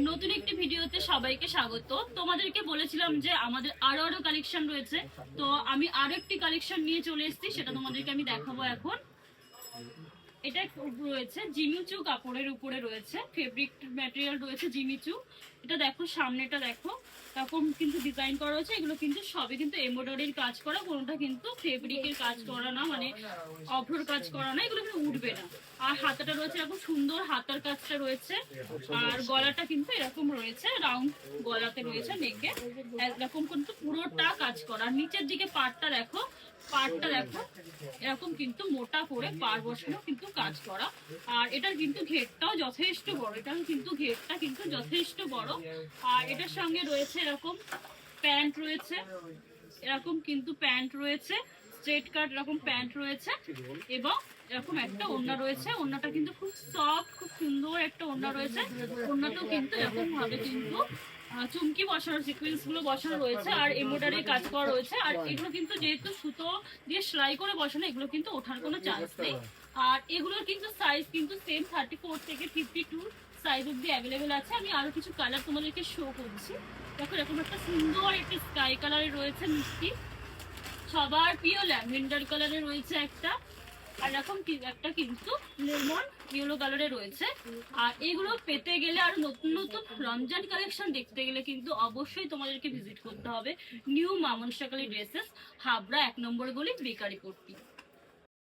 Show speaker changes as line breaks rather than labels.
নতুন একটি ভিডিওতে সবাইকে স্বাগত। তোমাদেরকে বলেছিলাম যে আমাদের আরো কালেকশন রয়েছে, তো আমি আরো একটি কালেকশন নিয়ে চলে এসেছি, সেটা তোমাদেরকে আমি দেখাবো এখন। এটা রয়েছে জিমিচু কাপড়ের উপরে রয়েছে, ফেব্রিক ম্যাটেরিয়াল রয়েছে জিমিচু। এটা দেখো, সামনেটা দেখো এরকম কিন্তু ডিজাইন করা রয়েছে। এগুলো কিন্তু সবই কিন্তু এমব্রয়ডারির কাজ করা, কোনোটা কিন্তু ফেব্রিকের কাজ করা না, মানে অভ্রর কাজ করা না, এগুলো কিন্তু উঠবে না। আর হাতাটা রয়েছে এরকম সুন্দর, হাতার কাজটা রয়েছে। আর গলাটা কিন্তু এরকম রয়েছে, রাউন্ড গলাতে রয়েছে, নেকে এরকম কিন্তু পুরোটা কাজ করা। আর নিচের দিকে পাড়টা দেখো, এরকম কিন্তু মোটা করে পাড় বসানো কিন্তু কাজ করা। আর এটার কিন্তু ঘেরটাও যথেষ্ট বড়, এটার কিন্তু ঘেরটা কিন্তু যথেষ্ট বড়। আর এটার সঙ্গে রয়েছে এরকম প্যান্ট রয়েছে, এরকম কিন্তু প্যান্ট রয়েছে, স্ট্রেট কাট এরকম প্যান্ট রয়েছে, এবং এরকম একটা ওড়না রয়েছে। ওড়নাটা কিন্তু খুব সফট, খুব সুন্দর একটা ওড়না রয়েছে। ওড়নাটাও কিন্তু এরকম ভাবে কিন্তু চুমকি বসানো, সিকোয়েন্স গুলো বসানো রয়েছে, আর এমব্রয়ডারি কাজ করা রয়েছে। আর এগুলো কিন্তু যেহেতু সুতো দিয়ে সেলাই করে বসানো, এগুলো কিন্তু ওঠার কোনো চান্স নেই। আর এগুলোর কিন্তু সাইজ কিন্তু সেম 34 থেকে 52 সাইজ অব্দি অ্যাভেলেবেল আছে। আমি আরো কিছু কালার তোমাদেরকে শো করছি। দেখো এরকম একটা সুন্দর একটি স্কাই কালারে রয়েছে, মিষ্টি সবার প্রিয় ল্যাভেন্ডার কালারে রয়েছে একটা, আর এরকম একটা কিন্তু লেমন ইয়েলো কালারে রয়েছে। আর এগুলো পেতে গেলে আর নতুন নতুন রমজান কালেকশন দেখতে গেলে কিন্তু অবশ্যই তোমাদেরকে ভিজিট করতে হবে নিউ মামুন শাকালি ড্রেসেস, হাবড়া 1 নম্বর গলি, বেকারি পট্টি।